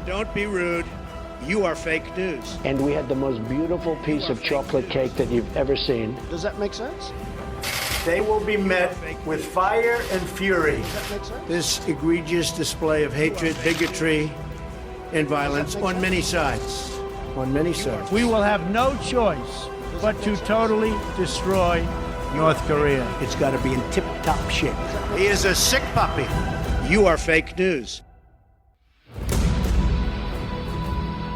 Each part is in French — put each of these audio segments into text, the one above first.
Don't be rude. You are fake news. And we had the most beautiful piece of chocolate cake that you've ever seen. Does that make sense? They will be met with fire and fury. Does that make sense? This egregious display of hatred, bigotry, and violence on many sides. On many sides. We will have no choice but to totally destroy North Korea. It's got to be in tip-top shape. He is a sick puppy. You are fake news.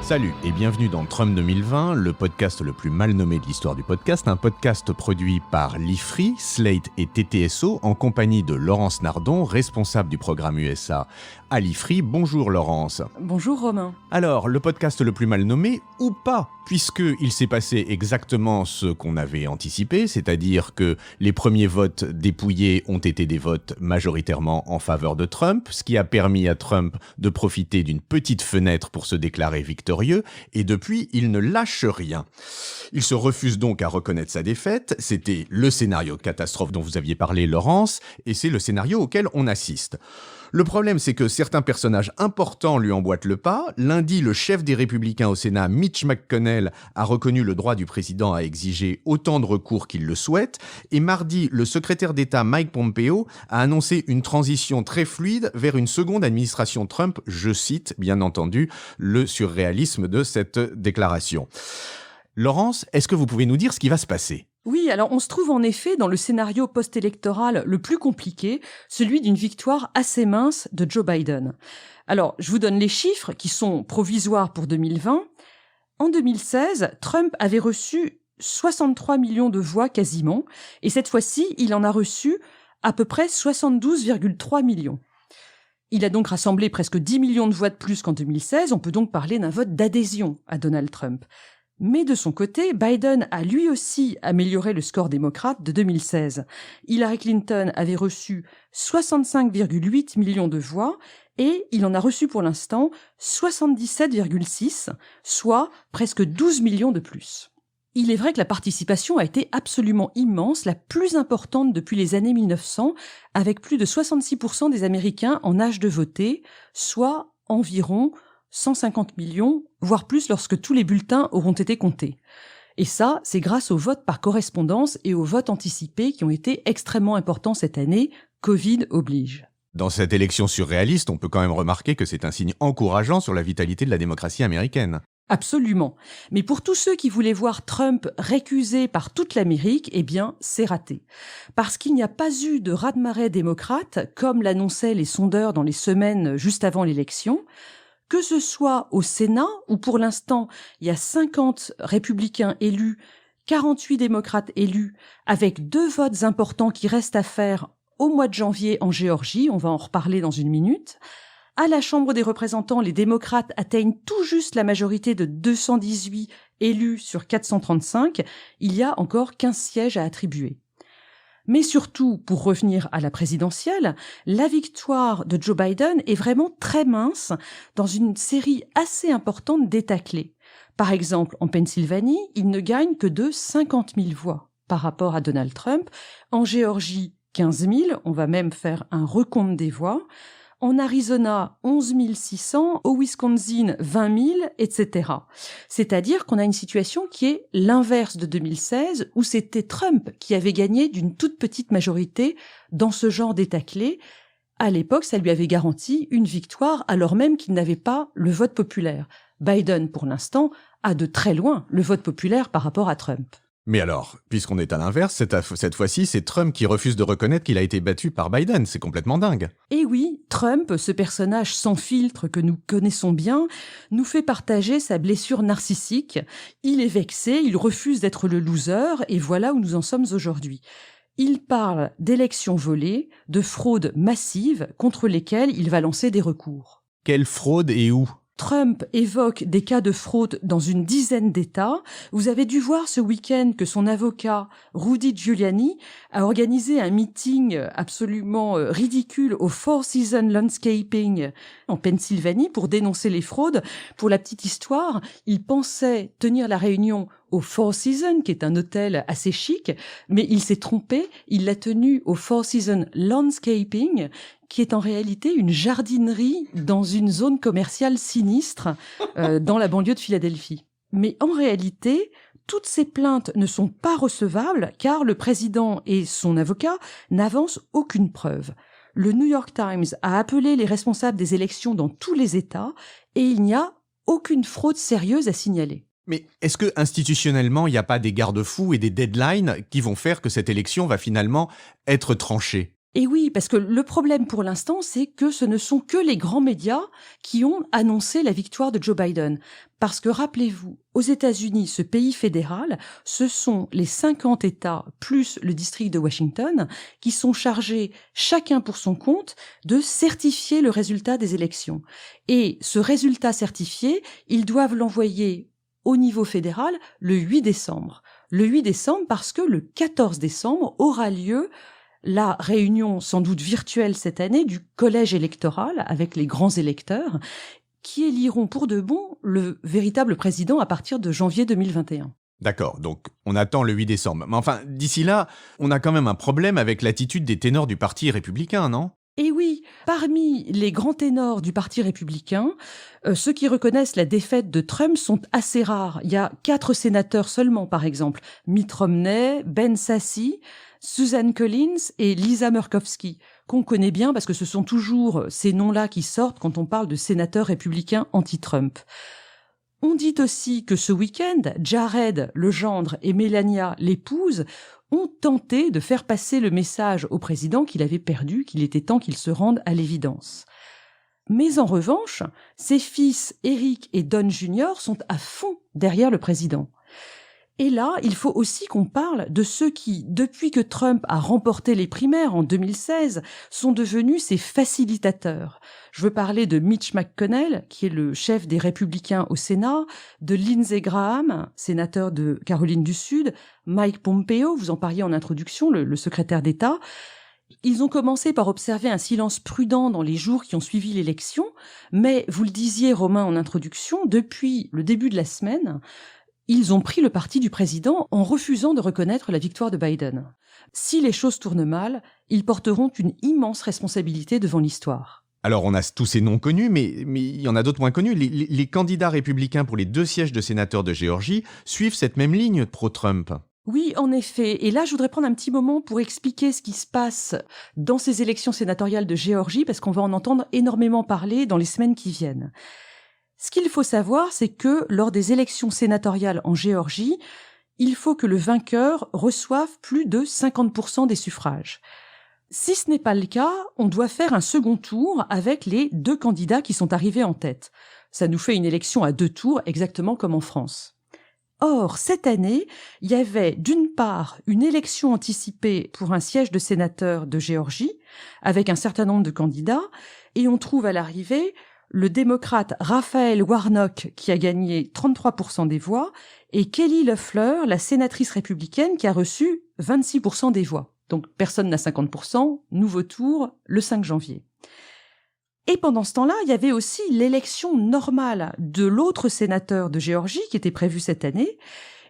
Salut et bienvenue dans Trump 2020, le podcast le plus mal nommé de l'histoire du podcast, un podcast produit par l'IFRI, Slate et TTSO en compagnie de Laurence Nardon, responsable du programme USA à l'IFRI. Bonjour Laurence. Bonjour Romain. Alors, le podcast le plus mal nommé ou pas, puisqu'il s'est passé exactement ce qu'on avait anticipé, c'est-à-dire que les premiers votes dépouillés ont été des votes majoritairement en faveur de Trump, ce qui a permis à Trump de profiter d'une petite fenêtre pour se déclarer victorieux, et depuis, il ne lâche rien. Il se refuse donc à reconnaître sa défaite, c'était le scénario de catastrophe dont vous aviez parlé Laurence, et c'est le scénario auquel on assiste. Le problème, c'est que certains personnages importants lui emboîtent le pas. Lundi, le chef des Républicains au Sénat, Mitch McConnell, a reconnu le droit du président à exiger autant de recours qu'il le souhaite. Et mardi, le secrétaire d'État Mike Pompeo a annoncé une transition très fluide vers une seconde administration Trump. Je cite, bien entendu, le surréalisme de cette déclaration. Laurence, est-ce que vous pouvez nous dire ce qui va se passer ? Oui, alors on se trouve en effet dans le scénario post-électoral le plus compliqué, celui d'une victoire assez mince de Joe Biden. Alors, je vous donne les chiffres qui sont provisoires pour 2020. En 2016, Trump avait reçu 63 millions de voix quasiment, et cette fois-ci, il en a reçu à peu près 72,3 millions. Il a donc rassemblé presque 10 millions de voix de plus qu'en 2016, on peut donc parler d'un vote d'adhésion à Donald Trump. Mais de son côté, Biden a lui aussi amélioré le score démocrate de 2016. Hillary Clinton avait reçu 65,8 millions de voix et il en a reçu pour l'instant 77,6, soit presque 12 millions de plus. Il est vrai que la participation a été absolument immense, la plus importante depuis les années 1900, avec plus de 66% des Américains en âge de voter, soit environ 150 millions, voire plus lorsque tous les bulletins auront été comptés. Et ça, c'est grâce au vote par correspondance et au vote anticipé qui ont été extrêmement importants cette année, Covid oblige. Dans cette élection surréaliste, on peut quand même remarquer que c'est un signe encourageant sur la vitalité de la démocratie américaine. Absolument. Mais pour tous ceux qui voulaient voir Trump récusé par toute l'Amérique, eh bien, c'est raté. Parce qu'il n'y a pas eu de raz-de-marée démocrate, comme l'annonçaient les sondeurs dans les semaines juste avant l'élection. Que ce soit au Sénat, où pour l'instant, il y a 50 républicains élus, 48 démocrates élus, avec 2 votes importants qui restent à faire au mois de janvier en Géorgie, on va en reparler dans une minute. À la Chambre des représentants, les démocrates atteignent tout juste la majorité de 218 élus sur 435. Il y a encore 15 sièges à attribuer. Mais surtout, pour revenir à la présidentielle, la victoire de Joe Biden est vraiment très mince dans une série assez importante d'États clés. Par exemple, en Pennsylvanie, il ne gagne que de 50 000 voix par rapport à Donald Trump. En Géorgie, 15 000, on va même faire un recompte des voix. En Arizona, 11 600, au Wisconsin, 20 000, etc. C'est-à-dire qu'on a une situation qui est l'inverse de 2016, où c'était Trump qui avait gagné d'une toute petite majorité dans ce genre d'État clé. À l'époque, ça lui avait garanti une victoire, alors même qu'il n'avait pas le vote populaire. Biden, pour l'instant, a de très loin le vote populaire par rapport à Trump. Mais alors, puisqu'on est à l'inverse, cette fois-ci, c'est Trump qui refuse de reconnaître qu'il a été battu par Biden. C'est complètement dingue. Et oui, Trump, ce personnage sans filtre que nous connaissons bien, nous fait partager sa blessure narcissique. Il est vexé, il refuse d'être le loser, et voilà où nous en sommes aujourd'hui. Il parle d'élections volées, de fraudes massives contre lesquelles il va lancer des recours. Quelle fraude et où ? Trump évoque des cas de fraude dans une dizaine d'États. Vous avez dû voir ce week-end que son avocat, Rudy Giuliani, a organisé un meeting absolument ridicule au Four Seasons Landscaping en Pennsylvanie pour dénoncer les fraudes. Pour la petite histoire, il pensait tenir la réunion au Four Seasons, qui est un hôtel assez chic, mais il s'est trompé, il l'a tenu au Four Seasons Landscaping, qui est en réalité une jardinerie dans une zone commerciale sinistre dans la banlieue de Philadelphie. Mais en réalité, toutes ces plaintes ne sont pas recevables car le président et son avocat n'avancent aucune preuve. Le New York Times a appelé les responsables des élections dans tous les États et il n'y a aucune fraude sérieuse à signaler. Mais est-ce que institutionnellement, il n'y a pas des garde-fous et des deadlines qui vont faire que cette élection va finalement être tranchée ? Et oui, parce que le problème pour l'instant, c'est que ce ne sont que les grands médias qui ont annoncé la victoire de Joe Biden. Parce que rappelez-vous, aux États-Unis, ce pays fédéral, ce sont les 50 États plus le district de Washington qui sont chargés, chacun pour son compte, de certifier le résultat des élections. Et ce résultat certifié, ils doivent l'envoyer au niveau fédéral le 8 décembre. Le 8 décembre parce que le 14 décembre aura lieu la réunion sans doute virtuelle cette année du collège électoral avec les grands électeurs qui éliront pour de bon le véritable président à partir de janvier 2021. D'accord, donc on attend le 8 décembre. Mais enfin, d'ici là, on a quand même un problème avec l'attitude des ténors du Parti républicain, non ? Et oui, parmi les grands ténors du Parti républicain, ceux qui reconnaissent la défaite de Trump sont assez rares. Il y a 4 sénateurs seulement, par exemple. Mitt Romney, Ben Sasse, Susan Collins et Lisa Murkowski, qu'on connaît bien parce que ce sont toujours ces noms-là qui sortent quand on parle de sénateurs républicains anti-Trump. On dit aussi que ce week-end, Jared, le gendre, et Melania, l'épouse, ont tenté de faire passer le message au président qu'il avait perdu, qu'il était temps qu'il se rende à l'évidence. Mais en revanche, ses fils Eric et Don Jr. sont à fond derrière le président. Et là, il faut aussi qu'on parle de ceux qui, depuis que Trump a remporté les primaires en 2016, sont devenus ses facilitateurs. Je veux parler de Mitch McConnell, qui est le chef des Républicains au Sénat, de Lindsey Graham, sénateur de Caroline du Sud, Mike Pompeo, vous en parliez en introduction, le secrétaire d'État. Ils ont commencé par observer un silence prudent dans les jours qui ont suivi l'élection, mais, vous le disiez, Romain, en introduction, depuis le début de la semaine, ils ont pris le parti du président en refusant de reconnaître la victoire de Biden. Si les choses tournent mal, ils porteront une immense responsabilité devant l'histoire. Alors on a tous ces noms connus, mais il y en a d'autres moins connus. Les candidats républicains pour les 2 sièges de sénateurs de Géorgie suivent cette même ligne pro-Trump. Oui, en effet. Et là, je voudrais prendre un petit moment pour expliquer ce qui se passe dans ces élections sénatoriales de Géorgie, parce qu'on va en entendre énormément parler dans les semaines qui viennent. Ce qu'il faut savoir, c'est que lors des élections sénatoriales en Géorgie, il faut que le vainqueur reçoive plus de 50% des suffrages. Si ce n'est pas le cas, on doit faire un second tour avec les 2 candidats qui sont arrivés en tête. Ça nous fait une élection à 2 tours, exactement comme en France. Or, cette année, il y avait d'une part une élection anticipée pour un siège de sénateur de Géorgie, avec un certain nombre de candidats, et on trouve à l'arrivée le démocrate Raphaël Warnock qui a gagné 33% des voix et Kelly Loeffler, la sénatrice républicaine qui a reçu 26% des voix. Donc personne n'a 50%, nouveau tour le 5 janvier. Et pendant ce temps-là, il y avait aussi l'élection normale de l'autre sénateur de Géorgie qui était prévue cette année.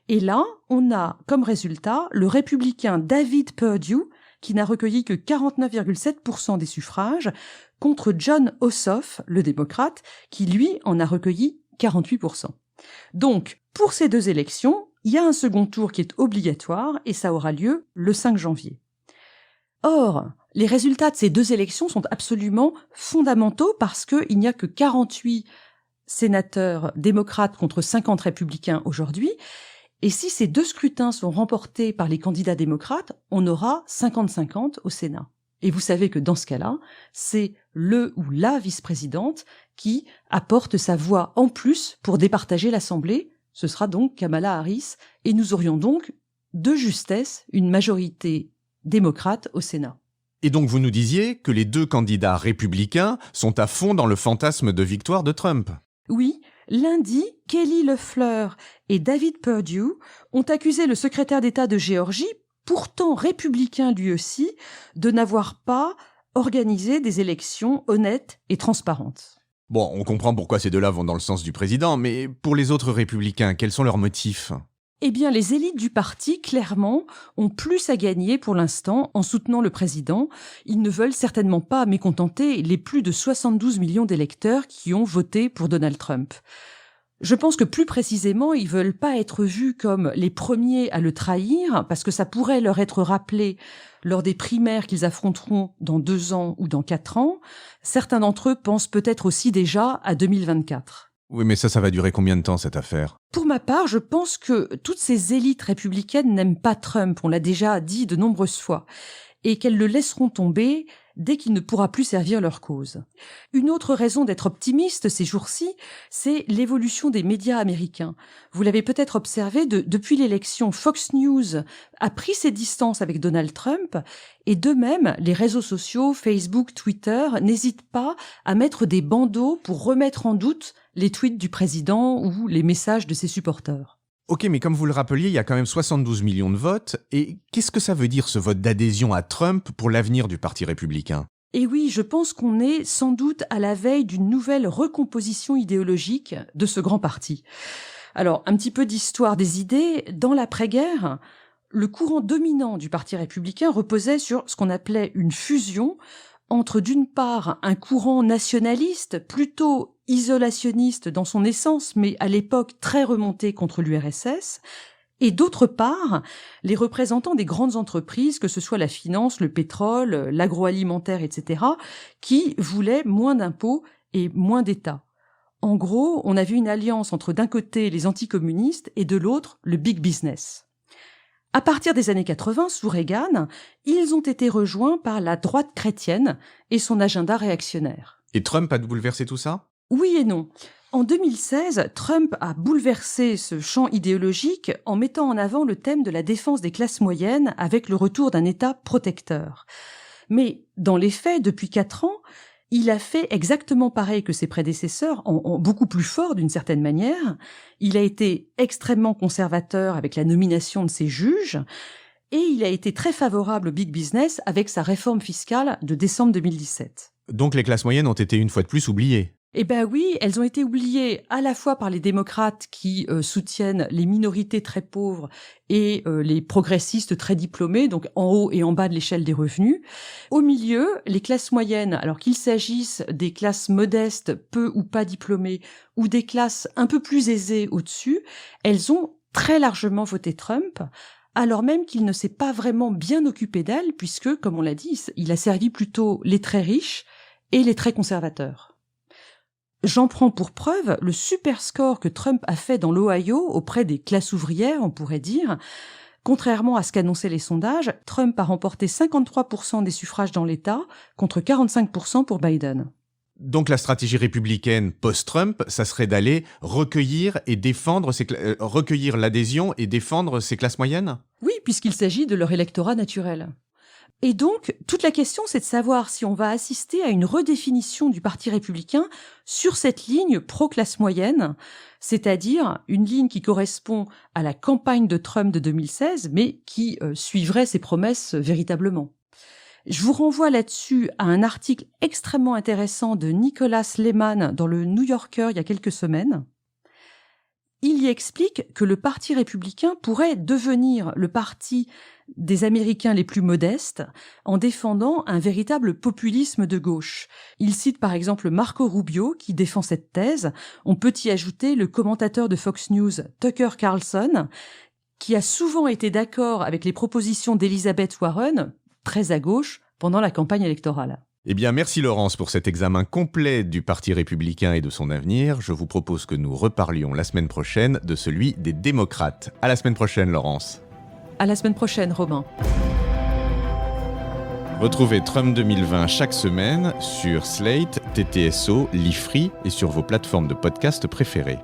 Et là, on a comme résultat le républicain David Perdue qui n'a recueilli que 49,7% des suffrages, contre John Ossoff, le démocrate, qui lui en a recueilli 48%. Donc, pour ces 2 élections, il y a un second tour qui est obligatoire et ça aura lieu le 5 janvier. Or, les résultats de ces 2 élections sont absolument fondamentaux parce qu'il n'y a que 48 sénateurs démocrates contre 50 républicains aujourd'hui. Et si ces 2 scrutins sont remportés par les candidats démocrates, on aura 50-50 au Sénat. Et vous savez que dans ce cas-là, c'est le ou la vice-présidente qui apporte sa voix en plus pour départager l'Assemblée. Ce sera donc Kamala Harris. Et nous aurions donc, de justesse, une majorité démocrate au Sénat. Et donc vous nous disiez que les 2 candidats républicains sont à fond dans le fantasme de victoire de Trump. Oui, lundi, Kelly Loeffler et David Perdue ont accusé le secrétaire d'État de Géorgie, pourtant républicain lui aussi, de n'avoir pas organisé des élections honnêtes et transparentes. Bon, on comprend pourquoi ces 2-là vont dans le sens du président, mais pour les autres républicains, quels sont leurs motifs ? Eh bien, les élites du parti, clairement, ont plus à gagner pour l'instant en soutenant le président. Ils ne veulent certainement pas mécontenter les plus de 72 millions d'électeurs qui ont voté pour Donald Trump. Je pense que plus précisément, ils veulent pas être vus comme les premiers à le trahir, parce que ça pourrait leur être rappelé lors des primaires qu'ils affronteront dans 2 ans ou dans 4 ans. Certains d'entre eux pensent peut-être aussi déjà à 2024. Oui, mais ça va durer combien de temps, cette affaire ? Pour ma part, je pense que toutes ces élites républicaines n'aiment pas Trump, on l'a déjà dit de nombreuses fois, et qu'elles le laisseront tomber dès qu'il ne pourra plus servir leur cause. Une autre raison d'être optimiste ces jours-ci, c'est l'évolution des médias américains. Vous l'avez peut-être observé, depuis l'élection, Fox News a pris ses distances avec Donald Trump, et de même, les réseaux sociaux, Facebook, Twitter, n'hésitent pas à mettre des bandeaux pour remettre en doute les tweets du président ou les messages de ses supporters. Ok, mais comme vous le rappeliez, il y a quand même 72 millions de votes. Et qu'est-ce que ça veut dire, ce vote d'adhésion à Trump pour l'avenir du Parti républicain ? Et oui, je pense qu'on est sans doute à la veille d'une nouvelle recomposition idéologique de ce grand parti. Alors, un petit peu d'histoire des idées. Dans l'après-guerre, le courant dominant du Parti républicain reposait sur ce qu'on appelait une fusion entre, d'une part, un courant nationaliste, plutôt isolationniste dans son essence, mais à l'époque très remonté contre l'URSS, et d'autre part, les représentants des grandes entreprises, que ce soit la finance, le pétrole, l'agroalimentaire, etc., qui voulaient moins d'impôts et moins d'État. En gros, on avait une alliance entre d'un côté les anticommunistes et de l'autre le big business. À partir des années 80, sous Reagan, ils ont été rejoints par la droite chrétienne et son agenda réactionnaire. Et Trump a bouleversé tout ça ? Oui et non. En 2016, Trump a bouleversé ce champ idéologique en mettant en avant le thème de la défense des classes moyennes avec le retour d'un État protecteur. Mais dans les faits, depuis 4 ans, il a fait exactement pareil que ses prédécesseurs, en beaucoup plus fort d'une certaine manière. Il a été extrêmement conservateur avec la nomination de ses juges et il a été très favorable au big business avec sa réforme fiscale de décembre 2017. Donc les classes moyennes ont été une fois de plus oubliées. Eh ben oui, elles ont été oubliées à la fois par les démocrates qui soutiennent les minorités très pauvres et les progressistes très diplômés, donc en haut et en bas de l'échelle des revenus. Au milieu, les classes moyennes, alors qu'il s'agisse des classes modestes, peu ou pas diplômées, ou des classes un peu plus aisées au-dessus, elles ont très largement voté Trump, alors même qu'il ne s'est pas vraiment bien occupé d'elles, puisque, comme on l'a dit, il a servi plutôt les très riches et les très conservateurs. J'en prends pour preuve le super score que Trump a fait dans l'Ohio auprès des classes ouvrières, on pourrait dire. Contrairement à ce qu'annonçaient les sondages, Trump a remporté 53% des suffrages dans l'État contre 45% pour Biden. Donc la stratégie républicaine post-Trump, ça serait d'aller recueillir l'adhésion et défendre ces classes moyennes ? Oui, puisqu'il s'agit de leur électorat naturel. Et donc, toute la question, c'est de savoir si on va assister à une redéfinition du Parti républicain sur cette ligne pro-classe moyenne, c'est-à-dire une ligne qui correspond à la campagne de Trump de 2016, mais qui suivrait ses promesses véritablement. Je vous renvoie là-dessus à un article extrêmement intéressant de Nicholas Lehmann dans le New Yorker il y a quelques semaines. Il y explique que le Parti républicain pourrait devenir le parti des Américains les plus modestes en défendant un véritable populisme de gauche. Il cite par exemple Marco Rubio qui défend cette thèse. On peut y ajouter le commentateur de Fox News Tucker Carlson qui a souvent été d'accord avec les propositions d'Elizabeth Warren, très à gauche, pendant la campagne électorale. Eh bien, merci Laurence pour cet examen complet du Parti républicain et de son avenir. Je vous propose que nous reparlions la semaine prochaine de celui des démocrates. À la semaine prochaine, Laurence. À la semaine prochaine, Romain. Retrouvez Trump 2020 chaque semaine sur Slate, TTSO, Lifree et sur vos plateformes de podcast préférées.